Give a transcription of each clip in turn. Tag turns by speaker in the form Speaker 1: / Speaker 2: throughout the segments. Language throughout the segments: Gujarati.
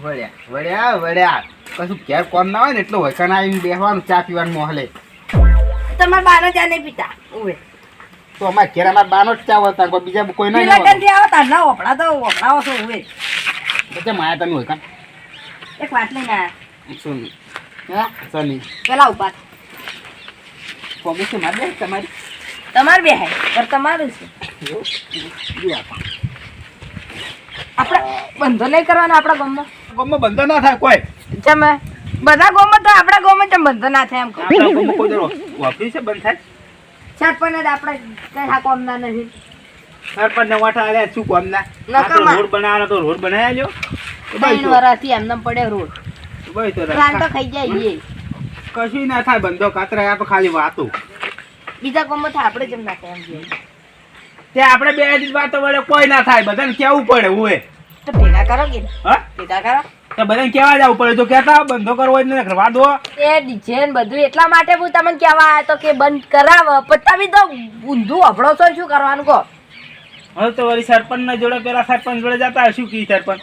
Speaker 1: વળ્યા કશું ઘેર કોમ ના હોય ને એટલું વૈકણ આવીને બેસવાનું ચા પીવાનું મોહલે.
Speaker 2: તમારા બાનો ચા નહીં પીતા ઉવે
Speaker 1: તો અમારે ઘેર અમારા બાનો જ ચા હોતા કોઈ બીજા કોઈ ના
Speaker 2: લગન થી આવો તાર ના ઓપડા તો ઓપડાવો છો ઉવે
Speaker 1: એટલે માયા તમે વૈકણ
Speaker 2: એક વાત લઈને આયા
Speaker 1: શું
Speaker 2: હા
Speaker 1: સની
Speaker 2: પેલા ઉપાડ
Speaker 1: કોમેસ મારે દે તમારી
Speaker 2: તમારે બે હે પર તમારું છે આપણે બંધો નહીં કરવાનો આપણા ગામમાં
Speaker 1: ગામમાં બંધો ના થાય કોઈ
Speaker 2: જમે બધા ગામમાં તો આપણા ગામમાં જેમ બંધો ના થાય એમ કહો
Speaker 1: આપણા ગામમાં કોઈ દર ઓફિસ છે બંધ થાય
Speaker 2: સરપંચ જ આપણે કઈ હા કોમના નથી
Speaker 1: સરપંચ ને વાટા આલ્યા શું કોમના
Speaker 2: નકામા.
Speaker 1: રોડ બનાવવાનો તો રોડ બનાવી આલ્યો
Speaker 2: 3 વર્ષથી એમને પડે રોડ
Speaker 1: ભાઈ તો
Speaker 2: પ્લાન તો ખાઈ જાય એ
Speaker 1: કશું ના થાય બંધો કાતરા આ તો ખાલી વાતો
Speaker 2: બીજા ગામમાં તો આપણે જેમ ના થાય એમ જોઈએ
Speaker 1: તે આપણે બે જ વાતો વડે કોઈ ના થાય બધાને કેવું પડે ઓએ
Speaker 2: તો ભેગા કરો કે
Speaker 1: હા
Speaker 2: ભેગા કરો
Speaker 1: તો બધાને કેવા જવું પડે તો કહેતા બંધો કરવો જ નહીં કરવા દો
Speaker 2: એ ડીજે ને બધું એટલા માટે હું તમને કહેવા આવ્યો તો કે બંધ કરાવો પણ તમે તો ઊંધું અભડો છો શું કરવાનું કહો
Speaker 1: હવે તો વળી સરપંચ ના જોડે પેલા સરપંચ જોડે જતા શું કી સરપંચ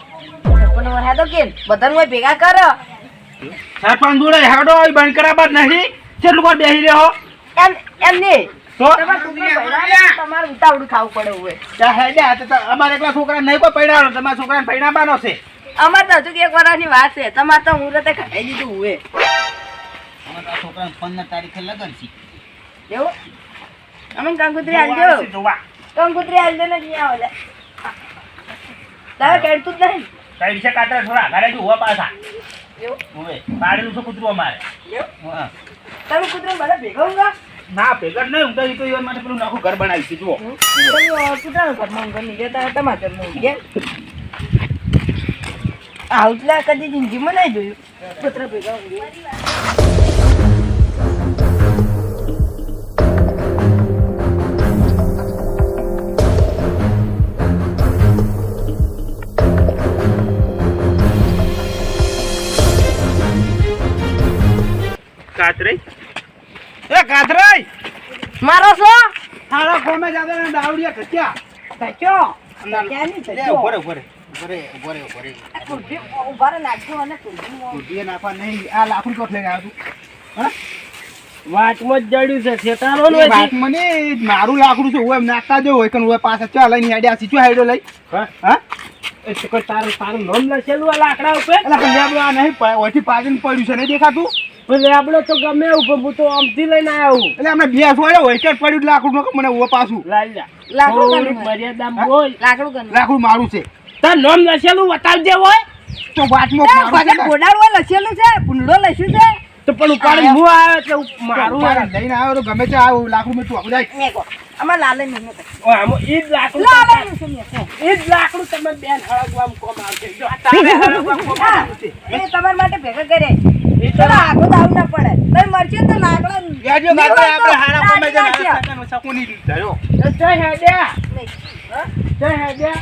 Speaker 2: પણ વહે તો કે બધાને કોઈ ભેગા કરો
Speaker 1: સરપંચ જોડે હેડો બંધ કરાવવા જ નહીં કેટલું વાર બેસી રહ્યો
Speaker 2: એમ એમ નહીં
Speaker 1: તો
Speaker 2: તમારે ઉતાવળું ખાવું પડે હોય
Speaker 1: અમારે એકલા છોકરા નહીં કોઈ પૈડાનો તમારા છોકરાને પૈડાવાનો છે
Speaker 2: અમારે તો હજુ એક વર્ષની વાત છે તમારે તો મુહૂર્તે કઢાઈ દીધું હોય
Speaker 1: અમારા છોકરાને 15 તારીખે લગન છે
Speaker 2: એવું અમે કંકુતરી આલજો કંકુતરી આલજો ને નહીં આવે તારે કહેતું જ નહીં
Speaker 1: કઈ વિશે કાતરા થોડા ઘરે જ હોવા પાછા
Speaker 2: એવું
Speaker 1: હવે પાડેલું છે કૂતરું અમારે હા
Speaker 2: તમે કૂતરો બધા ભેગા ઊંઘા
Speaker 1: ના ભેગા નહીં ઊંઘતા એ તો ઈવન માટે પેલું આખું ઘર બનાવી છે જુઓ
Speaker 2: તમે કૂતરાનું ઘરમાં ઊંઘા નહીં જતા તમારા ઘરમાં ઊંઘ્યા આઉટલા કદી જિંદગીમાં નહીં જોયું કૂતરા ભેગા ઊંઘ્યા
Speaker 1: કાતરાઈ એ કાતરાઈ
Speaker 2: મારો છો
Speaker 1: તારા ગોમે જાદા ને દાવડિયા કચ્યા
Speaker 2: કચ્યો ક્યાંની કચ્યો
Speaker 1: ઉભરે
Speaker 2: ઉભા રહે નાખજો અને કુરજીમાં
Speaker 1: કુરજીએ નાખવા નહીં આ લાકડું કોટ લઈને આવ્યો તું હા
Speaker 3: વાટમાં જ જડ્યું છે શેતાનો
Speaker 1: એ વાત મને મારું લાકડું છે હું એમ નાખતા જો હોય કે હું પાછા ચા લઈને હેડ્યા સીચો હેડ્યો લઈ હા
Speaker 3: એ તો કોઈ તારું નામ લખેલું આ લાકડા ઉપર
Speaker 1: એટલે પંજાબ આ નહીં ઓથી પાજીને પડ્યું છે નહીં દેખાતું
Speaker 3: પણ આપણે તો ગમે એવું હું તો આમથી લઈને આવ્યો
Speaker 1: એટલે આપણે બે છોડ્યો હોય કે પડ્યું લાકડું મને ઉભો પાછું
Speaker 3: લાલ્યા
Speaker 2: લાકડું
Speaker 3: થોડીક મર્યાદામાં બોલ
Speaker 2: લાકડું કર
Speaker 1: લાકડું મારું છે
Speaker 3: તાર નામ લખેલું બતાવજે હોય
Speaker 1: તો વાતમાં મારું છે ને.
Speaker 2: ઘોડાડવા લખેલું છે ભૂંડો લખ્યું છે
Speaker 3: તો પણ ઉપાડી હું આવ્યો એટલે મારું
Speaker 1: મારું લઈને આવ્યો તો ગમે તે આવું લાકડું મેં તું આપણે જાય
Speaker 2: મેકો અમાર લાલે નહીં
Speaker 3: આમાં ઈ જ લાકડું
Speaker 2: લાલે નહીં મેકો
Speaker 3: ઈ જ લાકડું તમે બેન હળગવામાં કોમ આવશે જો આ તારે હળગવામાં કોમ આવશે
Speaker 2: એ તમારા માટે ભેગા કરે
Speaker 3: એ તો
Speaker 2: ચલો આગળ દાવ ના પડે તમે મરશે તો લાકડા
Speaker 1: યાજો કાકા આપણે હારા કોમે જઈને સકોની ધર્યો
Speaker 3: જય હેડ્યા
Speaker 2: નહીં
Speaker 3: જય હેડ્યા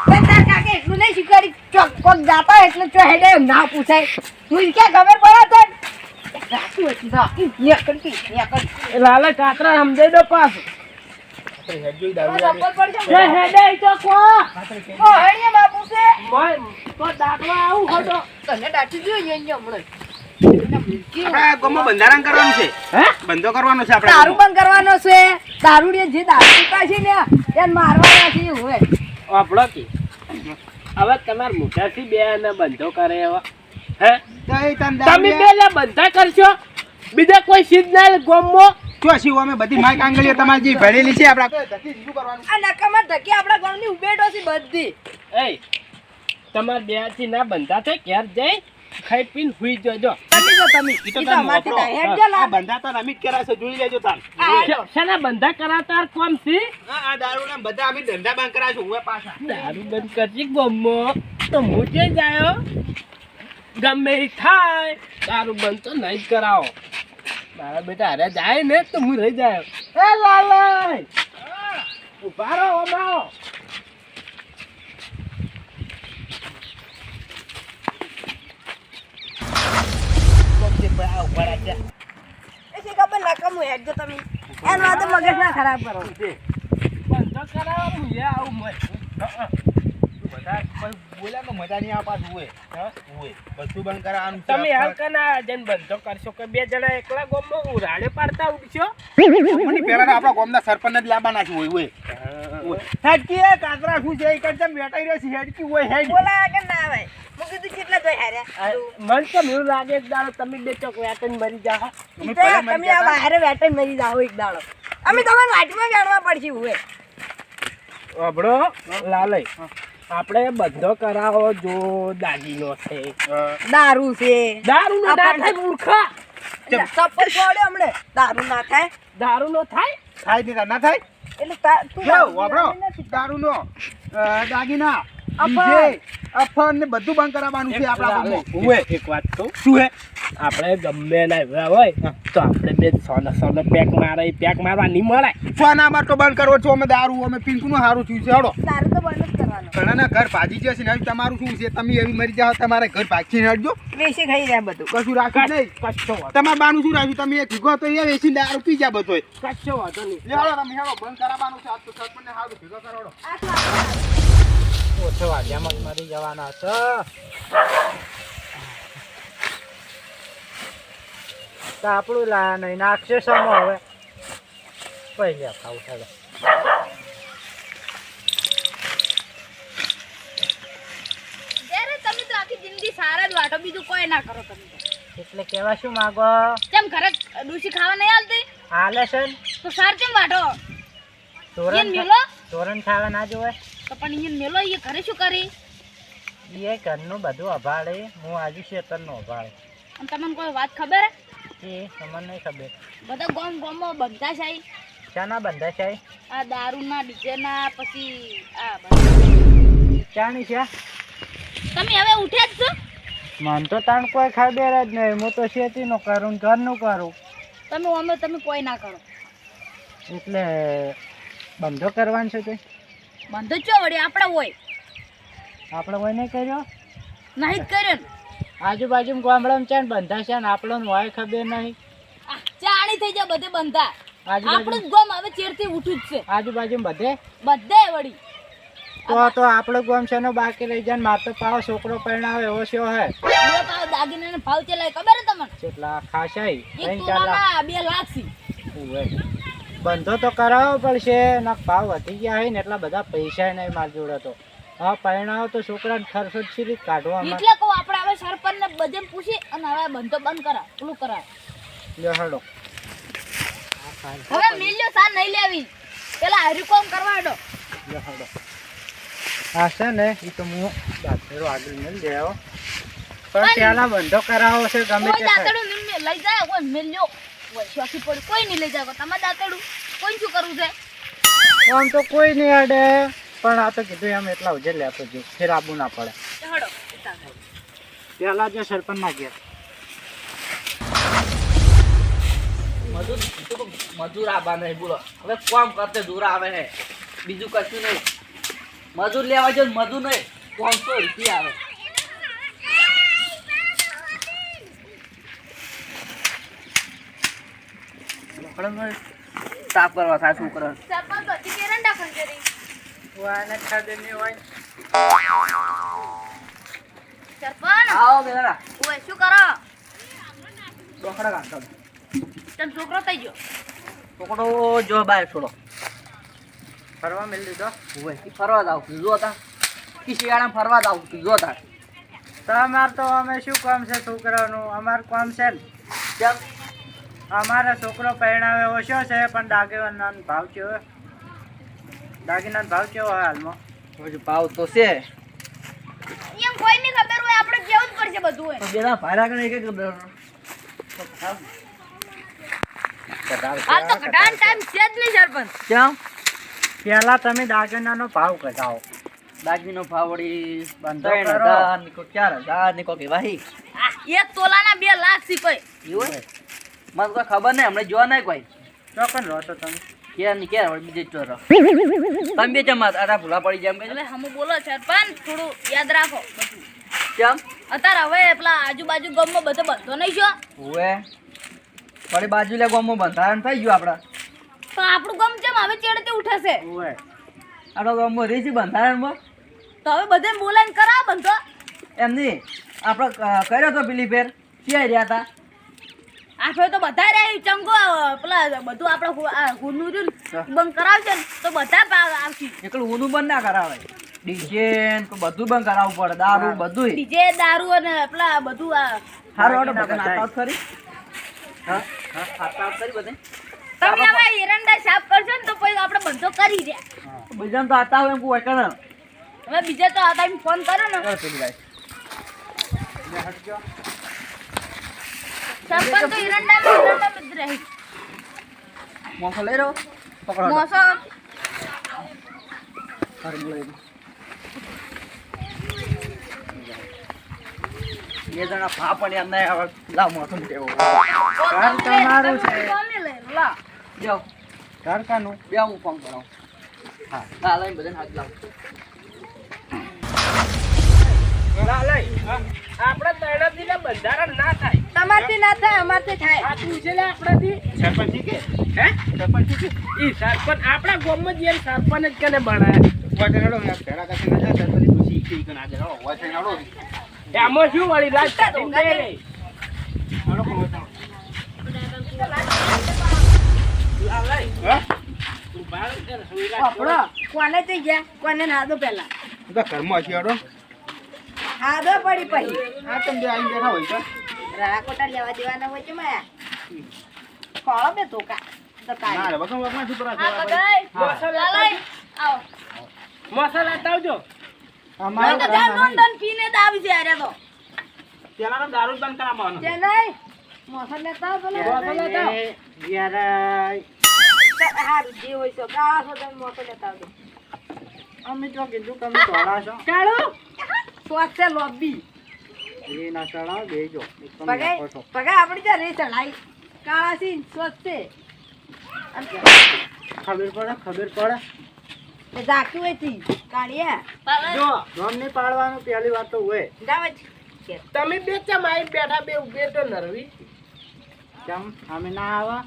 Speaker 2: બેટા કાકે એટલું નહીં શીખવાડી ચોક કોક જાતા એટલે ચો હેડે ના પૂછાય હું ક્યાં ખબર પડે છે રાખું હતી ના યે કરતી
Speaker 3: એ લાલે કાતરા સમજાઈ દો પાછો
Speaker 1: હેડજો દારૂ
Speaker 3: જય હેડ્યા ઈ તો કો
Speaker 2: ઓ હેડે બાપુ છે
Speaker 3: મોય તો દાખલા આવું ખોટો
Speaker 2: તને દાટી જો યે હમણાં
Speaker 1: આપણે ગોમાં બંધારણ કરવાનું છે
Speaker 3: હે
Speaker 1: બંધો કરવાનો છે આપણે
Speaker 2: દારૂ બંધ કરવાનો છે દારૂડિયા જે દારૂ પીતા છે ને એને મારવાના છે હોય
Speaker 3: આપણો કે હવે તમાર મોટાથી બે ને બંધો કરે એવા હે તમે બે ને બંધા કરશો બીજા કોઈ સીધ ના ગોમો
Speaker 1: ચોસી અમે બધી માઈક આંગળીઓ તમારી જે ભરેલી છે આપણે શું કરવાનું
Speaker 2: આ નકામાં ધકી આપણા ગામની ઉભેટો છે બધી
Speaker 3: એ તમાર બે થી ના બંધા છે ઘેર જઈ ખાઈ પીને હુઈ જજો
Speaker 2: તમે જો તમે ઈ તો માટી દા હેડ જો લા
Speaker 1: બંધાતા અમિત કરાશે જોઈ લેજો તાર
Speaker 3: શેના બંધા કરાતા કોમ થી
Speaker 1: આ દારૂ ના બધા અમે ધંધા બંધ કરાશું હવે પાછા
Speaker 3: દારૂ બંધ કરજી ગોમો તો મુજે જાયો ગમે ઈ થાય દારૂ બંધ તો નહીં જ કરાવો મારા બેટા હારે જાય ને તો હું રહી જાય એ લાલય ઉભા રહો અમારો
Speaker 2: એ છે ખબર નકામું હેડ જો તમે એન વાતે મગજ ના ખરાબ કરો
Speaker 3: બંધો કરાવો હું આવું મોય
Speaker 1: બધા કોઈ બોલ્યા તો મજા નહીં આવે પાછું હોય. હોય. બધું બંધ કરાવવાનું છે.
Speaker 3: તમે હાલ કના જઈને બંધો કરશો કે બે જણા એકલા ગામમાં ઉરાડે પાડતા ઉઠશો?
Speaker 1: મને પહેલા આપણા ગામના સરપંચને જ લાવવાના છે. હોય. હેડકી એ કાતરા શું છે? એક જ બેઠાઈ રહ્યો છે. હેડકી હોય હેડ.
Speaker 2: બોલા કે ના આવે હું કીધું કેટલા જોઈ હાર્યા
Speaker 3: મન તો એવું લાગે એક દાડો તમે બે ચોક વેટન મરી જાઓ.
Speaker 2: તમે આ બહાર વેટે મરી જાઓ એક દાડો અમે તમારે વાટમાં જાણવા પડશે હોય
Speaker 3: અબડો લાલય આપણે બધો કરાવો જો દાગીનો છે,
Speaker 2: દારૂ છે
Speaker 3: દારૂ નો ના થાય મૂર્ખા.
Speaker 2: ચપ્પલ છોડ્યો હમણે દારૂ ના થાય
Speaker 3: દારૂ નો થાય
Speaker 1: થાય નહીં ના થાય.
Speaker 2: એટલે તું
Speaker 1: જો વાપરો દારૂનો દાગીના DJ, અફન ને બધું બંધ કરાવવાનું છે આપણા ગામમાં.
Speaker 3: હોય એક વાત કહું,
Speaker 1: શું હે?
Speaker 3: આપણે ગમે ના એવા હોય તો આપણે બે સોનો પેક મારે પેક મારવા નહીં મળે.
Speaker 1: સોનામાં તો બંધ કરવો છો. અમે દારૂ અમે પિંકનું સારું થયું છે. હડો
Speaker 2: દારૂ તો બંધ જ કરવાનો
Speaker 1: ઘણાના ઘર ભાજી જશે ને હવે તમારું શું છે? તમે એવી મરી જાઓ તમારે ઘર ભાગીને હટજો.
Speaker 2: વેસી ખાઈ રહ્યા બધું
Speaker 1: કશું રાખ્યું નહીં.
Speaker 3: કશો વાંધો
Speaker 1: તમારે બાનું શું રાખ્યું? તમે એક ભીગો તો એ વેચીને દારૂ પી જા બધો.
Speaker 3: કશો વાંધો નહીં.
Speaker 1: લેવાડો તમે હેડો બંધ કરાવવાનું છે. આજ તો સરપંચને સારું ભેગો કરાવડો.
Speaker 3: ઓછો વાગ્યામાં મરી જવાના છે. તો આપણું લાયા નહીં નાખશે સમો હવે પહેલે ખાવું ચાલો.
Speaker 4: ત્યારે તમે તો આખી જિંદગી સારા જ વાટો બીજું કોઈ ના કરો તમે તો.
Speaker 3: એટલે કેવા શું માગો?
Speaker 4: કેમ ઘરે ડૂસી ખાવા નહીં આલતી
Speaker 3: હાલે છે ને
Speaker 4: તો સાર કેમ વાટો? ઈયન
Speaker 3: તોરણ
Speaker 4: મેલો
Speaker 3: તોરણ ખાવા ના જોવે.
Speaker 4: તો પણ ઈયન મેલો ઈ ઘરે શું કરી?
Speaker 3: એ ઘરનું બધું અભાડે, હું આજુ શેતરનું અભાડે.
Speaker 4: અને તમને કોઈ વાત ખબર હે?
Speaker 3: એ તમને નહીં ખબર.
Speaker 4: બધા ગામમાં બંધા છે
Speaker 3: શાના બંધા છે?
Speaker 4: આ દારૂના ડીજેના પછી આ બધા.
Speaker 3: ચાની છે?
Speaker 4: તમે હવે ઉઠ્યા જ છો?
Speaker 3: મન તો તાણ કોઈ ખબર જ નહીં. હું તો શેતીનું કરું ઘરનું કરું.
Speaker 4: તમે કોઈ ના કરો.
Speaker 3: એટલે બંધો કરવાનો છે તે
Speaker 4: બંધો ચો વળી આપણે હોય
Speaker 3: આપણે કોઈ નહીં કર્યો.
Speaker 4: નહીં જ કર્યો ને.
Speaker 3: આજુબાજુ ગામડામાં છે ને બંધા છે ને આપણને હોય ખબર નહીં.
Speaker 4: આ ચાણી થઈ જાય બધે બંધા.
Speaker 3: આજુબાજુ
Speaker 4: આપણું જ ગામ હવે ચેરથી ઉઠું જ છે
Speaker 3: આજુબાજુ બધે
Speaker 4: બધે વળી.
Speaker 3: તો આપણું ગામ છે ને બાકી રહી જાય. માર તો પાવ છોકરો પરણાવે એવો શો હે.
Speaker 4: બે ભાવ દાગીનાના ભાવ ચલાય ખબર હે તમને?
Speaker 3: કેટલા ખાસાઈ
Speaker 4: એક
Speaker 3: 3-4 લાખ.
Speaker 4: તોલાના 2 લાખ છે.
Speaker 3: ઉવે. બંધો તો કરાવવો પડશે. ના ભાવ વધી ગયા હોય ને એટલા બધા પૈસા નહીં માર જોડે તો. હા પરણાવો તો છોકરાને ખર્ચો જ સીરી કાઢવા
Speaker 4: એટલે કહું આપણે હવે સરપંચ ને બધે પૂછી અને હવે બંધો બંધ કરા પેલું કરાય.
Speaker 3: લ્યો હેડો.
Speaker 4: હવે મિલ્યો સાર નહીં લેવી પેલા હારી કોમ કરવા દો.
Speaker 3: લ્યો હેડો. હા છે ને એ તો હું દાંતેરો આગળ મેળ દેવો પણ પેલા બંધો કરાવો છે ગમે
Speaker 4: કોઈ
Speaker 3: તે થાય.
Speaker 4: દાતડું લઈ જાય કોઈ મિલ્યો કોઈ શોખી પડી કોઈ નહીં લઈ જાય. તમારે દાતડું કોઈ શું કરવું છે?
Speaker 3: આમ તો કોઈ નહીં અડે પણ આ તો કીધું એમ એટલા ઉજે લેતો જો ફેર આબુ ના પડે.
Speaker 4: હડો
Speaker 3: પેલા જે સરપંચ ના ગયા
Speaker 5: મજૂર આવા નહીં બોલો. હવે કોમ કરતે દૂર આવે હે બીજું કશું નહીં. મજૂર લેવા જો મજૂર નહીં 500 રૂપિયા આવે. સાફ કરવા થાય છોકરા.
Speaker 4: સરપંચ તો હજી કેરંડા કરી
Speaker 3: વાને ખાધે નહીં હોય.
Speaker 4: સરપંચ
Speaker 5: આવો બેલા
Speaker 4: ઓય શું કરો?
Speaker 5: ડોકડા કાઢો.
Speaker 4: તમ છોકરો થઈ ગયો.
Speaker 5: છોકરો જો બહાર છોડો.
Speaker 3: ફરવા મેળ લીધો.
Speaker 5: ઓય ઈ ફરવા જાવ જો તા કી શિયાળામાં ફરવા જાવ જો તા.
Speaker 3: તમાર તો અમે શું કામ છે છોકરાનું? અમાર કામ છે ને
Speaker 5: કેમ
Speaker 3: અમારે છોકરો પરણાવે ઓછો છે પણ દાગીનાનો ભાવ કેવો? દાગીનાનો ભાવ કેવો હોય હાલમાં?
Speaker 5: હજુ ભાવ તો છે
Speaker 4: એમ કોઈ ની ખબર હોય આપણે કેવું જ પડશે બધું હોય.
Speaker 5: તો બેલા ભાડા કણે કે
Speaker 4: હાલ તો ઘટાણ ટાઈમ છે જ નહીં સરપંચ.
Speaker 5: કેમ
Speaker 3: પેલા તમે દાગીનાનો ભાવ ઘટાવો.
Speaker 5: દાગીનો ભાવ વળી
Speaker 3: બંધો
Speaker 5: 3000 ની કો 4000 ની કો કે ભાઈ
Speaker 4: આ એક તોલાના 2 લાખ છે કોઈ.
Speaker 5: એવું મને કોઈ ખબર નહીં. હમણાં જોવા નહીં કોઈ
Speaker 3: ચોકન રહો છો તમે?
Speaker 5: ક્યાં ની ક્યાં વળી બીજે ચોર તમે બે ચમત આડા ભૂલા પડી જાય એમ
Speaker 4: એટલે હમું બોલો સરપંચ થોડું યાદ રાખો બધું.
Speaker 5: કેમ
Speaker 4: અત્યારે હવે પેલા આજુબાજુ ગામમાં બધો બંધો નહીં છો
Speaker 5: ઓએ વળી બાજુ લે ગામમાં બંધારણ થઈ ગયું આપડા.
Speaker 4: તો આપણું ગામ કેમ હવે ચેડતે ઉઠે છે?
Speaker 3: ઓય
Speaker 5: આપડા ગામમાં રહી છે બંધારણમાં
Speaker 4: તો હવે બધાને બોલાવીને કરાવો બંધો.
Speaker 5: એમની આપણે કર્યો તો પેલી ફેર ક્યાં રહ્યા હતા
Speaker 4: આ ફેર તો બધા રહ્યા ચમકો પેલા બધું આપણે ગુનું રહ્યું ને બંધ કરાવશે ને તો બધા આવશે.
Speaker 5: એકલું ઊંધું બંધ ના કરાવે ડીજે બધું બંધ કરાવવું પડે દારૂ બધું
Speaker 4: ડીજે દારૂ અને પેલા બધું આ
Speaker 5: સારું ઓર્ડર બધા નાતા ખરી હા હા ખાતા કરી બધે
Speaker 4: તમે હવે એરંડા સાફ કરશો ને તો પછી આપણે બંધો કરી દે.
Speaker 5: બીજા તો આતા હોય એમ કોઈ કરે
Speaker 4: હવે બીજા તો આ ટાઈમ ફોન કરો ને
Speaker 5: પેલી ભાઈ
Speaker 4: સરપંચ તો એરંડા જ રહે.
Speaker 5: મોસો લઈ રહ્યો પકડો
Speaker 4: મોસો
Speaker 5: ખરી લઈ બે જણા ભા પણ એમ નહીં હવે લાવ મોસો કેવો
Speaker 1: ઘર તમારું છે.
Speaker 4: કોને લઈ લા
Speaker 5: જાઓ
Speaker 1: ઘર કાનું
Speaker 5: બે હું ફોન કરાવું હા ના લઈને બધાને હાથ લાવ
Speaker 3: આપણે તૈણાથી બંધારણ ના થાય.
Speaker 2: તમારથી ના થાય અમારથી થાય.
Speaker 3: આ પૂછે લે આપણાથી.
Speaker 1: સરપંચ કે
Speaker 3: હે?
Speaker 1: સરપંચ કે
Speaker 3: ઈ સરપંચ આપણા ગામમાં જ સરપંચ જ કને બનાયા.
Speaker 1: વાટણો ને ઘરા કાશે ના જાય સરપંચ તો શીખી કે ના જાય વાટણો
Speaker 3: એમાં શું વળી રાજ કાઢીને દે રે.
Speaker 1: આનો કોણ હતો
Speaker 3: લાવ લઈ.
Speaker 1: હા
Speaker 3: તું બાર કર, હવે રાજ
Speaker 2: વાપરો. કોને થઈ ગયા કોને નાદો પેલા
Speaker 1: તો ઘરમાં હશે આડો
Speaker 2: હાદો પડી પછી
Speaker 1: આ તમે બે આવીને બેઠા હોય તો
Speaker 2: રાકોટા લેવા દેવાના હોય છે માયા ખોળો બે ધોકા તો
Speaker 1: ના
Speaker 2: કાઢી
Speaker 1: રે બકમ બકમ છોકરા
Speaker 4: આ બધાય
Speaker 3: મસાલા
Speaker 4: લઈ આવો.
Speaker 3: મસાલા તાવજો.
Speaker 4: મેં તો ધ્યાન નોંધન પીને જ આવી છે અરે તો.
Speaker 1: પેલા દારૂ બંધ કરાવવાનો
Speaker 2: જે નહીં મોસમ લેતા આવો પેલા. હારું જે હોય છે કાળા છો તમે મોસો લેતા આવજો.
Speaker 1: અમે તો કીધું તમે તોડા છો
Speaker 2: કાળું સ્વાદ છે લોબી
Speaker 1: એ ના ચડાવ બેજો એકદમ
Speaker 2: પગાય
Speaker 1: નાખો છો.
Speaker 2: પગાય આપણી ત્યાં રે ચડાઈ કાળા સી સ્વાદ છે
Speaker 1: ખબર પડે
Speaker 2: એ જાક્યું હોય તી કાળિયા
Speaker 3: જો
Speaker 1: નામ નહીં પાડવાનું પહેલી વાત તો હોય
Speaker 2: જાવ જ
Speaker 3: તમે બે ચમ આઈ બેઠા બે ઉભે તો નરવી.
Speaker 1: કેમ અમે ના આવા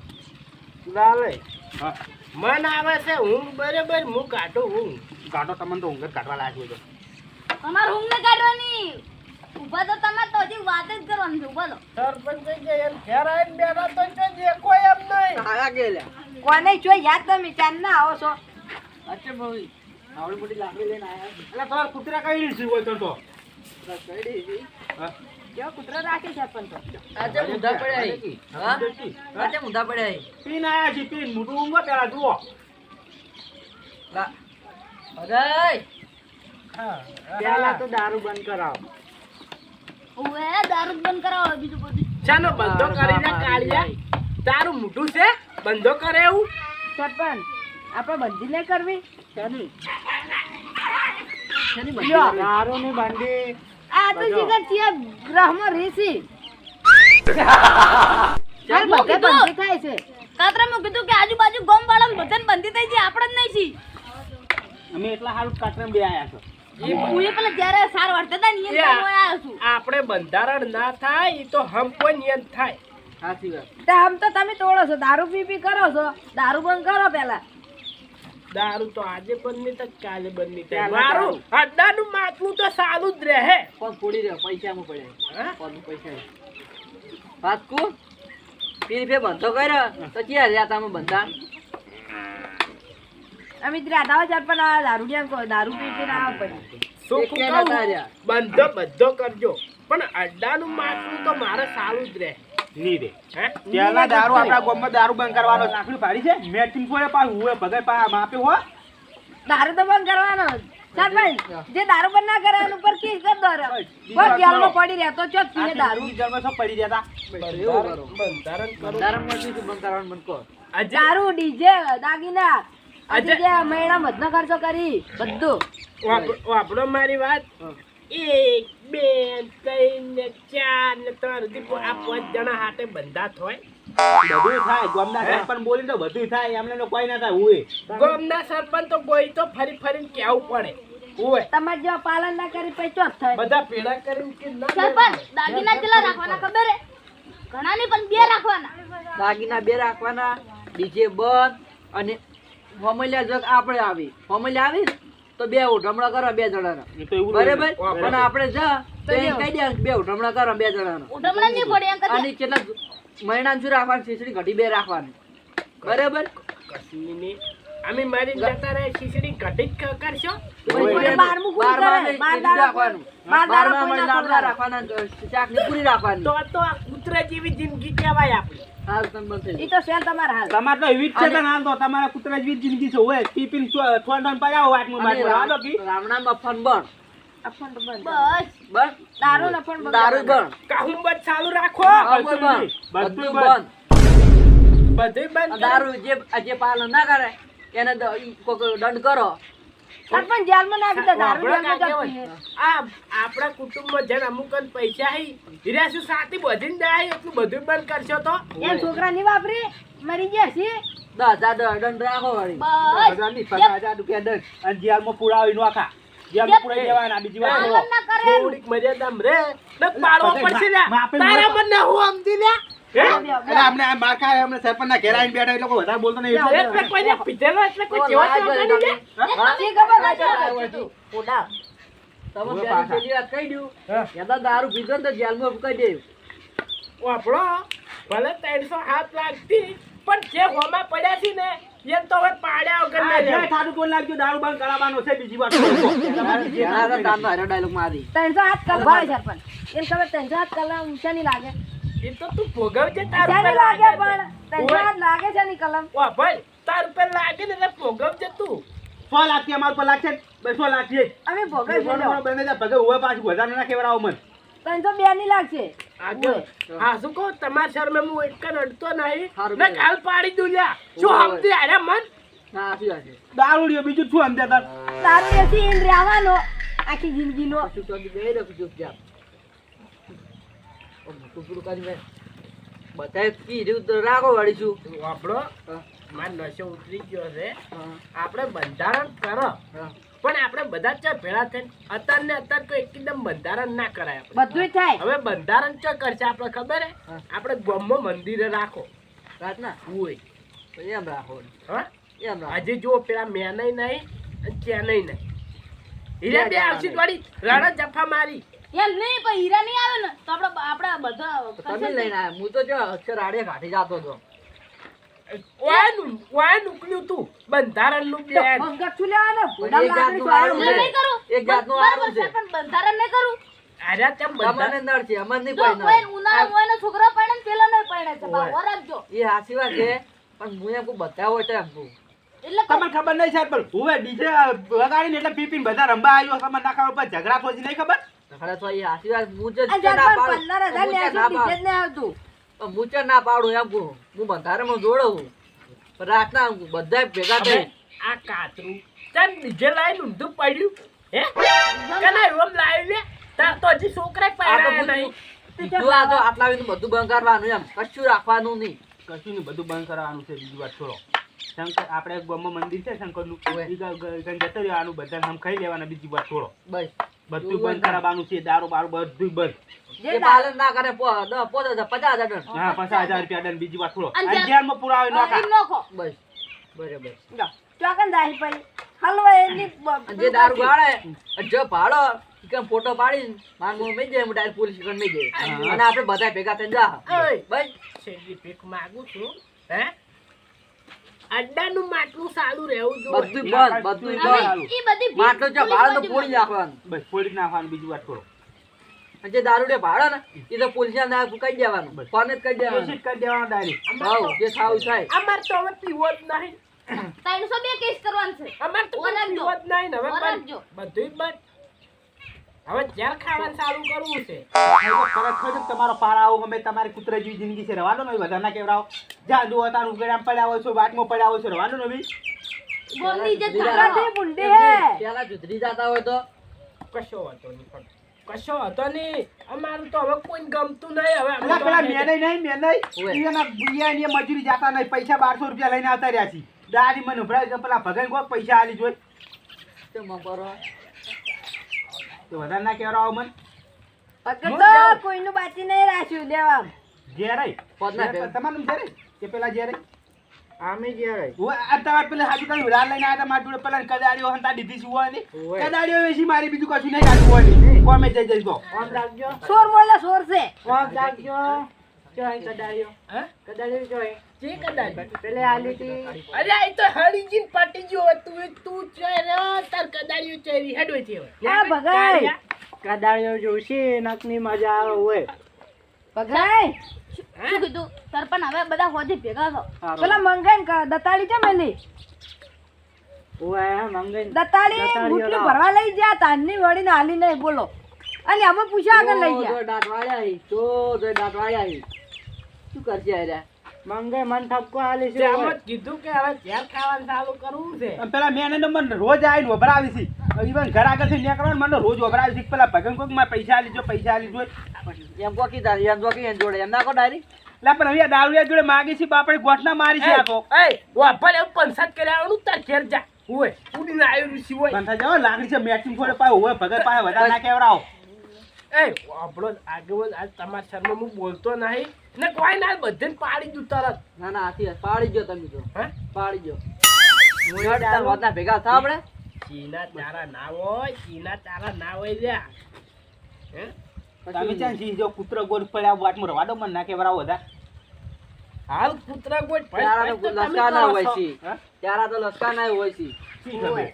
Speaker 1: લાલે હા
Speaker 3: મન આવે છે હું બરાબર હું કાઢું હું.
Speaker 1: ગાડો તમને તો ઊંઘર કાઢવા લાગ્યો તો
Speaker 4: તમારે ઊંઘ ને કાઢવાની. ઊભા તો તમારે તો હજી વાત જ કરવાની છે. ઊભા તો.
Speaker 3: સરપંચ થઈ ગયા એમ ઘેર આવીને બેઠા તો કે જે કોઈ એમ નહીં.
Speaker 5: આયા ગયેલા
Speaker 2: કોને જો યાદ તમે ચાંદ ના આવો છો
Speaker 5: અચ્છા ભાઈ આવડી મોટી લાકડી લઈને આયા
Speaker 1: એટલે તમારે કૂતરા કઈ રીત હોય તો
Speaker 5: કઈડી
Speaker 1: હા
Speaker 2: કેવો કૂતરો રાખે છે પણ તો
Speaker 5: આજે મુદ્દા પડ્યા હા આજે મુદ્દા પડ્યા
Speaker 1: પીન આયા છે પીન મોટું ઊંઘો પેલા જુઓ
Speaker 5: અરે
Speaker 1: પેલા તો દારૂ બંધ કરાવો
Speaker 4: ઓવે દારૂ જ બંધ કરાવો બીજું બધું.
Speaker 3: ચાલો બંધો કરીને કાઢ્યા. તારું મોઢું છે બંધો કરે એવું.
Speaker 2: સરપંચ આપણે બંધી નહીં કરવી
Speaker 1: દારૂ ની બંડી
Speaker 2: આ તો જીગર છે ગ્રહમાં રેસી
Speaker 4: ચાલ
Speaker 2: બધે બંધી થાય છે
Speaker 4: કાતરા મેં કીધું કે આજુબાજુ ગામ વાળા બધાને બંધી થઈ છે આપણે જ નહીં છી.
Speaker 1: અમે એટલા સારું કાટરા બે આયા છો
Speaker 4: હું એ પેલા જ્યારે સાર વાળતા હતા ને એ
Speaker 3: યા.
Speaker 4: તો આવ્યો છું.
Speaker 3: આપણે બંધારણ ના થાય એ તો હમ કોઈ નિયમ થાય.
Speaker 5: સાચી વાત
Speaker 2: તો આમ તો તમે તોડો છો દારૂ પી કરો છો દારૂ બંધ કરો પેલા
Speaker 3: દારૂ તો આજે બંધ નહીં થાય કાલે બંધ નહીં થાય. મારું અડ્ડાનું માટલું તો સારું જ રહે.
Speaker 5: પગ ફોડી રહ્યો પૈસામાં પડ્યા
Speaker 3: હા?
Speaker 5: પગ પૈસા પાસકુ પીર ફે બંધો કર્યો તો ક્યાં રહ્યા તમે બંધા
Speaker 2: અમે રાધાવા સરપંચ આ દારૂ ને દારૂ પી ના પડી
Speaker 3: શું
Speaker 5: એ ક્યાં
Speaker 3: કહું?
Speaker 5: નતા રહ્યા?
Speaker 3: બંધો બધો કરજો પણ અડ્ડાનું માટલું તો મારે સારું જ રહે.
Speaker 1: ની રે
Speaker 3: હે?
Speaker 1: પેલા દારૂ આપણા ગામમાં દારૂ બંધ કરવાનો નાખડી પાડી છે મેં ટીમ કોઈ પા હુએ ભગાઈ પા માપે હો
Speaker 2: દારૂ તો બંધ કરવાનો સરપંચ જે દારૂ બંધ ના કરે એના ઉપર કેસ કરી દો રે બસ જેલમાં પડી રહેતો ચો પીએ દારૂ
Speaker 1: જન્મ સબ પડી જતા
Speaker 3: બંધારણ કરો.
Speaker 5: બંધારણમાં શું બંધ કરવાનું બંધ કહો
Speaker 3: આજે
Speaker 2: દારૂ ડીજે દાગીના
Speaker 3: આજે-
Speaker 2: આજે જે મહિના મધનો ખર્ચો કરી બધું
Speaker 3: વાપરો મારી વાત. 1 2 3 ને 4 ને 3 સુધી આ 5 જણા હાથે બંધા થાય.
Speaker 1: બધું થાય ગામના સરપંચ બોલી તો બધું થાય એમને તો કોઈ ના થાય હુએ
Speaker 3: ગામના સરપંચ તો કોઈ તો ફરી ફરીને કહેવું પડે. ઓય
Speaker 2: તમારે જેવા પાલન ના કરી પછી ચોથ થાય
Speaker 3: બધા ભેળા કરીને કે ના
Speaker 4: સરપંચ દાગીના કેટલા રાખવાના ખબર હે? ઘણા નહીં પણ 2 રાખવાના.
Speaker 5: દાગીના બે રાખવાના ડીજે બંધ અને ફોર્મ્યુલા જગ આપણે આવી ફોર્મ્યુલા આવી ને તો બે ઉઠમણા કરો 2 જણાના.
Speaker 1: એ તો એવું
Speaker 5: બરાબર?
Speaker 1: હોય.
Speaker 5: પણ આપણે જા તો એમ કહી દે બે ઉઠમણા કરો 2 જણાના.
Speaker 4: ઉઠમણા નહીં પડે એમ
Speaker 5: અને કેટલા મહિનાનું શું રાખવાનું? ખીચડી ઘટી 2 રાખવાની. બરાબર?
Speaker 3: કશું નહીં. અમે મારી જતા રહે ખીચડી કઢી જ કરશો.
Speaker 2: કોઈ બારમું કોઈ કરે,
Speaker 5: બારમાં એ
Speaker 2: બાર
Speaker 5: જ
Speaker 2: દાડા
Speaker 5: રાખવાનું.
Speaker 2: બાર દાડા
Speaker 5: બારમાં
Speaker 2: કોઈ ના
Speaker 5: લાડવા
Speaker 2: ખવડાવે.
Speaker 5: રાખવાના, ચાકની પૂરી રાખવાની.
Speaker 3: તો આ કૂતરા જેવી જિંદગી કહેવાય આપણી.
Speaker 5: હાલ તમે બંધ થઈ
Speaker 2: ઈ તો શેર તમારા હાલ.
Speaker 1: તમારે તો એવી જ છે ને હાલ તો તમારા કૂતરા જેવી જ જિંદગી છે હોય પીપીને થોડન પાયા વાટમાં
Speaker 5: જાઓ.
Speaker 1: બાટમાં હાલો કી
Speaker 5: રામનામ અફન બન.
Speaker 2: અફણ તો બંધ.
Speaker 4: બસ
Speaker 5: બસ
Speaker 2: દારૂ ને અફણ બંધ.
Speaker 5: દારૂ બન.
Speaker 3: કાહુંબત ચાલુ રાખો.
Speaker 5: બધું બંધ.
Speaker 1: બધું
Speaker 5: બધું બંધ.
Speaker 3: બધુંય બંધ કરો.
Speaker 5: દારૂ જે પાલન ના કરે એને કોક દંડ કરો.
Speaker 2: સરપંચ જેલમાં નાખી દે, દારૂ
Speaker 3: આપણા
Speaker 2: જેલમાં
Speaker 3: કાંઈ
Speaker 2: જતી.
Speaker 3: આ આપણા કુટુંબમાં જેને અમુક જ પૈસા હી હીરા શું સાથી બધીને જાય એટલું બધું બંધ કરશો તો
Speaker 2: એમ છોકરા ની વાપરી મરી ગયા છે.
Speaker 5: 10,000 દંડ રાખો વળી.
Speaker 4: બસ
Speaker 1: 50,000 રૂપિયા દંડ અને જેલમાં પુરાવી નાખા જેલમાં પુરાઈ દેવાના બીજી વાત કરો
Speaker 4: પાલન ના કરે
Speaker 3: થોડીક મર્યાદામાં રે ને પાડવો પડશે લ્યા.
Speaker 1: માપે
Speaker 3: તારા મને હું સમજી લ્યા. હે?
Speaker 1: એટલે અમને આ માર ખાય અમને સરપંચના ઘેર આવીને બેઠા એટલે કોઈ વધારે બોલતો નહીં એટલે.
Speaker 3: એટલે કોઈને પીધેલો એટલે કોઈ જેવો તેવો કરી દે.
Speaker 2: શી ખબર કાઢી.
Speaker 5: ઓડા. તમે પેલી પેલી વાત કહી દઉં. યાદા દારૂ પીધો ને તો જેલમાં મૂકાઈ દે.
Speaker 3: વાપરો ભલે 307 લાખથી પણ જે હોમાં પડ્યા છે ને એ તો હવે પાડ્યા વગર
Speaker 1: આ
Speaker 3: ના
Speaker 1: જે
Speaker 3: જાય.
Speaker 1: થાતું ટોલ લાગજો દારૂ બંધ કરાવવાનો છે બીજી વાત
Speaker 5: તારા તારનો હારો ડાયલોગ મારી.
Speaker 2: 307 કલમ ભાઈ સરપંચ. એને ખબર 307 કલમ ઊંચા નહીં લાગે.
Speaker 3: એ તો તું ભોગવજે તાર
Speaker 2: ઊંચા
Speaker 3: ઉપર
Speaker 2: નહીં લાગે
Speaker 3: લાગે
Speaker 2: પણ 307 લાગે છે ની કલમ.
Speaker 3: વાહ ભાઈ તાર ઉપર લાગે ને એટલે ભોગવજે તું.
Speaker 1: 100 લાખ થી અમાર પર લાગશે 200 લાખ છે
Speaker 2: અમે ભોગવી છે લો.
Speaker 1: બને જા ભગે હોય પાછું વધારે ના કેવરાવો મન
Speaker 2: 302 ની લાગશે.
Speaker 3: આગળ હા શું કહું તમારા શરમે હું એક કણ અડતો નહીં
Speaker 5: સારું
Speaker 3: ને
Speaker 5: કહેવાય.
Speaker 3: કાલ પાડી દઉં લ્યા શું
Speaker 5: ઓય.
Speaker 3: સમજી આરે મન
Speaker 5: હા સાચી વાત છે.
Speaker 1: દારૂ લ્યો બીજું શું સમજ્યા તાર
Speaker 2: દારૂ બેસી ઈન રહેવાનો આખી જિંદગીનો.
Speaker 5: શું તો બે ને ચૂપચાપ. ઓ મોટું પૂરું કરી મે. બધાએ કીધું તો રાખો વળી છું.
Speaker 3: આપણો
Speaker 5: હા,
Speaker 3: માર નશો ઉતરી ગયો છે
Speaker 5: હા,
Speaker 3: આપણે બંધારણ કરો
Speaker 5: હા.
Speaker 3: પણ આપણે બધા ચા ભેળા થઈને અત્યારે કોઈ એકદમ બંધારણ ના કરાય આપણે.
Speaker 2: બધુંય થાય.
Speaker 3: હવે બંધારણ ચો કરશે આપણે ખબર હે
Speaker 5: હા. આપણે
Speaker 3: આપણે ગામમાં મંદિરે રાખો
Speaker 5: રાતના
Speaker 3: હોય
Speaker 5: તો એમ રાખો
Speaker 3: હા
Speaker 5: એમ રાખો.
Speaker 3: આજે જો પેલા મેનય નહીં અને ચેનય નહીં હીરા બે આવશે વળી રડ જફા મારી
Speaker 4: એમ નહીં પણ હીરા નહીં આવે ને તો આપણા બધા
Speaker 5: તમે લઈને આયા. હું તો જો અક્ષર આડે કાઢી જતો હતો.
Speaker 3: વાય ઉકલ્યું તું બંધારણનું
Speaker 2: તો
Speaker 3: બેન
Speaker 2: ભંગત છું લેવાનો.
Speaker 5: એક જાતનું આરું
Speaker 4: નહીં
Speaker 5: છે.
Speaker 4: કરું
Speaker 5: એક જાતનું
Speaker 4: બરાબર
Speaker 5: આરું
Speaker 4: છે
Speaker 5: છે.
Speaker 4: પણ બંધારણ નહીં કરું
Speaker 3: આર્યા ચમ
Speaker 5: તમને
Speaker 3: બંધારણ
Speaker 5: નડ છે અમને નહીં
Speaker 4: જો
Speaker 5: કોઈ
Speaker 4: કોઈ
Speaker 5: નડ.
Speaker 4: ઉનાળા હોય ને છોકરા પરણે ને પેલા નહીં પરણે છે
Speaker 3: ઓય.
Speaker 4: ભાવ રાખજો
Speaker 5: એ હાચી વાત છે પણ હું એમ કહું બધા હોય તો એમ કહું.
Speaker 4: એટલે
Speaker 1: તમને ખબર નહીં સાહેબ પણ હવે ડીજે વગાડીને એટલે પીપીને બધા રંબા આવ્યો તમે નાખા ઉપર ઝઘડા થોજી નહીં ખબર
Speaker 5: ખરા તો એ હાચી વાત હું જ
Speaker 2: આ
Speaker 5: ના
Speaker 2: જબર
Speaker 5: પાડું.
Speaker 2: 15,000 ને
Speaker 5: હું જ ના
Speaker 2: 80 જ ને આવતું.
Speaker 5: પાડું. હું જ ના પાડું એમ કહું. હું બંધારણમાં જોડું પણ રાતના બધા ભેગા
Speaker 3: હવે
Speaker 5: થઈ
Speaker 3: આ કાતરું ચાલ નીચે લાઈને ઊંધું પડ્યું હે કના રોમ લાવી લે તાર તો હજી છોકરા પાડ્યા નહીં
Speaker 5: બીજું આ તો આટલા વાગે બધું બંધ કરવાનું એમ કશું રાખવાનું નહીં.
Speaker 1: કશું નહીં બધું બંધ કરાવવાનું છે બીજી વાત છોડો શંકર આપણે ગામમાં મંદિર છે શંકરનું
Speaker 5: ઓય.
Speaker 1: જતો રહેવાનું બધા આમ ખાઈ લેવાના બીજી વાત છોડો
Speaker 5: બસ
Speaker 1: બધું બંધ કરાવવાનું છે દારૂ બારૂ બધું બંધ
Speaker 5: જે પાલન ના કરે 50,000 દંડ.
Speaker 1: હા 50,000 રૂપિયા દંડ બીજી વાત છોડો
Speaker 4: અને
Speaker 1: અને જેલમાં પુરાવી નાખા
Speaker 4: ઈ નોખો
Speaker 5: બસ બરાબર.
Speaker 2: ચોકન દાહી પડી હલવા એની
Speaker 5: અને જે દારૂ ગાળે જો ભાડો ઈકન ફોટો પાડીને માંગો મેં જાય ડાયરેક્ટ પોલીસ સ્ટેશન મેં જાય અને આપણે બધા ભેગા થઈને જા
Speaker 3: ઓય.
Speaker 5: બસ
Speaker 3: છેલ્લી ભીખ માગું છું હે અડ્ડાનું માટલું સારું રહેવું જોઈએ
Speaker 5: બધું બંધ બધું બંધ.
Speaker 4: ઈ બધી
Speaker 5: માટલો જો ભાડો તો પોડી નાખવાનું.
Speaker 1: બસ પોલીસ નાખવાનું બીજી વાત છોડો
Speaker 5: અને જે દારૂ ડે ભાડો ને એ તો પોલીસ ના કહી દેવાનું
Speaker 1: બસ.
Speaker 5: ફોન જ કહી દેવાનું.
Speaker 1: કેસીટ કરી દેવાનો ડાયરેક્ટ
Speaker 5: હાઉ જે થાવું થાય.
Speaker 3: અમાર તો હવે પીવો જ નહીં
Speaker 4: 302 કેસ કરવાનું છે
Speaker 3: અમાર તો કોઈ
Speaker 4: ઓરાડજો.
Speaker 3: પીવો જ નહીં ને હવે
Speaker 4: ઓરાડજો.
Speaker 3: બધું બંધ હવે ઝેર ખાવાનું ચાલુ કરવું છે
Speaker 1: ખરેખર તમારો પાર આવો ગમે તમારી કૂતરા જેવી જિંદગી છે રહેવાનો નહીં વધારે ના કેવરાવો જ્યાં જુઓ તાર ઉગડ્યા પડ્યા હોય છો વાટમાં પડ્યા હોય છો રહેવાનો નહીં
Speaker 4: ગોમની ઇજ્જત
Speaker 5: પેલા-
Speaker 4: કરો.
Speaker 2: તારાથી બુંડી હે.
Speaker 5: પેલા જુદરી જતા હોય તો
Speaker 3: કશો હતો નહીં પણ કશો હતો નહીં અમારું તો હવે કોઈ ગમતું નહીં હવે અમે
Speaker 1: અલા પેલા
Speaker 3: તો
Speaker 1: મેનય નહીં મેનય
Speaker 5: ઓય.
Speaker 1: એના બુલિયા ની મજૂરી જાતા નહીં પૈસા 1200 રૂપિયા લઈને આવતા રહ્યા છે દાદી મને ઉભરાય કે પેલા ભગન કોઈ પૈસા આલી જોઈ
Speaker 5: તે મકરો
Speaker 1: તો વધારે ના કેવરાવો મન
Speaker 2: પકડ
Speaker 3: હું
Speaker 2: તો
Speaker 3: જાઉં.
Speaker 2: કોઈનું બાકી નહીં રાખ્યું દેવા.
Speaker 1: ઘેરાય
Speaker 5: પદ ના ભેગા.
Speaker 1: તમારું ઘેરે કે પેલા ઘેરે
Speaker 3: આમે જ્યારે
Speaker 1: ઓય આ તમાર પેલા હાજુ કઈ ઉડાડ લઈને આયા તા માર જોડે પેલા કદાડીઓ હંતા દીધી શું હોય ને
Speaker 3: ઓય.
Speaker 1: કદાડીઓ વેસી મારી બીજું કશું નહીં કાઢવું હોય ને કોમે જઈ જઈ તો
Speaker 3: કોમ રાખજો
Speaker 2: સોર બોલે સોર છે
Speaker 3: કોમ રાખજો ચોય કડાળ્યો હે કડાળ્યો ચોય જે કડાળી પેલે આલી તી અરે આ તો હળીજીન પાટી ગયો તું ચોય રે તાર કડાળ્યો ચોરી હેડો છે
Speaker 2: આ ભગાઈ
Speaker 3: કડાળ્યો જોશે નકની મજા આવે ઓય
Speaker 2: ભગાઈ
Speaker 4: શું કીધું સરપંચ હવે બધા હોજે ભેગા થો
Speaker 2: પેલા મંગાઈ દતાળી છે મેલી
Speaker 3: ઓય મંગાઈ
Speaker 2: દતાળી બુટલી ભરવા લઈ ગયા તાનની વળીને હાલી નહીં બોલો અને અમે પૂછ્યા આગળ લઈ ગયા
Speaker 5: દાંતવાળ્યા હી તો દાંતવાળ્યા હી શું કરશે આર્યા
Speaker 3: મંગાઈ મન ઠપકો આલી છે એમ જ કીધું કે હવે ઘેર ખાવાનું ચાલુ કરવું છે
Speaker 1: અને પેલા મેં એને મને રોજ આવીને વભરાવી છે ઈવન ઘર આગળથી નીકળવાનું મને રોજ વભરાવી છે પેલા ભગન કોક માં પૈસા આલી જો
Speaker 5: એમ કોકી તારી એમ કોકી એન જોડે એમ નાખો ડાયરી
Speaker 1: લા પણ હવે દારૂડિયા જોડે માગી છે બાપડે ગોઠના મારી છે આખો
Speaker 3: એ વાપરે પંચાયત કર્યાનું તાર ઘેર જા ઓય ઉડીને આવ્યો ઋષિ હોય
Speaker 1: બંધા જાવ લાગણી છે મેચિંગ થોડે પાય હોય ભગત પાય વધારે ના કેવરાવ
Speaker 3: એ આપણો આગળ આજ તમારા શર્મા હું બોલતો નહીં ને કોઈ ના બધે પાડી દઉં તરત
Speaker 5: ના ના હાથી પાડી ગયો તમે તો
Speaker 3: હે
Speaker 5: પાડી ગયો હું તાર વાતના ભેગા થા આપણે
Speaker 3: ચીના ચારા ના હોય ચીના ચારા ના હોય લ્યા હે
Speaker 1: તમે ચાલ જી જો કૂતરો ગોળ પડ્યા વાટમાં રવા દો મને ના કેવરાવ વધારે
Speaker 3: હાલ કૂતરા કોઈ
Speaker 5: ત્યારા તો લસકા ના હોય છે ત્યારા તો લસકા ના હોય છે
Speaker 1: શી ખબર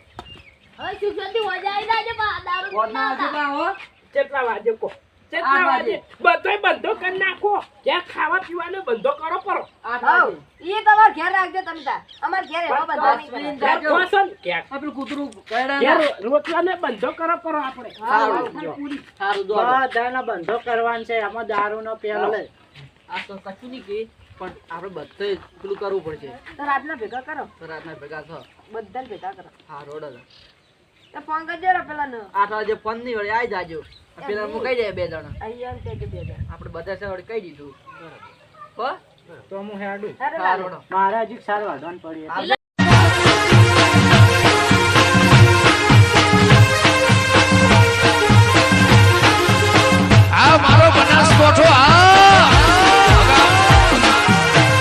Speaker 4: હવે સુખ શાંતિ હોજે આવી જાજે દારૂ
Speaker 5: કોના
Speaker 4: પીતા
Speaker 5: હો
Speaker 3: કેટલા વાગે કો કેટલા
Speaker 5: 8
Speaker 3: વાગે બધોય બંધો કરી નાખો ક્યાં ખાવા પીવાનો બંધો કરો પરો
Speaker 5: 8
Speaker 2: હાઉ
Speaker 5: વાગે
Speaker 2: ઈ તમાર ઘેર રાખજો તમે તાર અમાર ઘેર એવા બધા નહીં
Speaker 5: બસ,
Speaker 2: કરે.
Speaker 5: જાજો.
Speaker 3: ક્યાં
Speaker 5: આપણે કૂતરું કઈડા
Speaker 3: ક્યાં રોટલાને બંધો કરો પરો આપણે
Speaker 5: સારું સારું દો
Speaker 3: બધાના બંધો કરવાનો છે આમાં દારૂનો પેલો
Speaker 5: આ તો કશું નહીં કે પણ આપણે બધે પેલું કરવું પડશે
Speaker 2: તો રાતના ભેગા કરો
Speaker 5: તો રાતના ભેગા થો
Speaker 2: બધાને ભેગા કરો
Speaker 5: હા રોડ
Speaker 2: તો ફોન કરજો રે પેલા ને
Speaker 5: 8 વાગે ફોન નહીં વળી આવી જાજો પેલા હું કહી દે બે જણા
Speaker 2: અહીંયા કે બે જણ
Speaker 5: આપણે બધા છે વળી કહી દીધું હો
Speaker 3: તો હું હેડું
Speaker 2: અરે
Speaker 5: હા રોડ
Speaker 3: મારા હજી સારું વાંધો પડી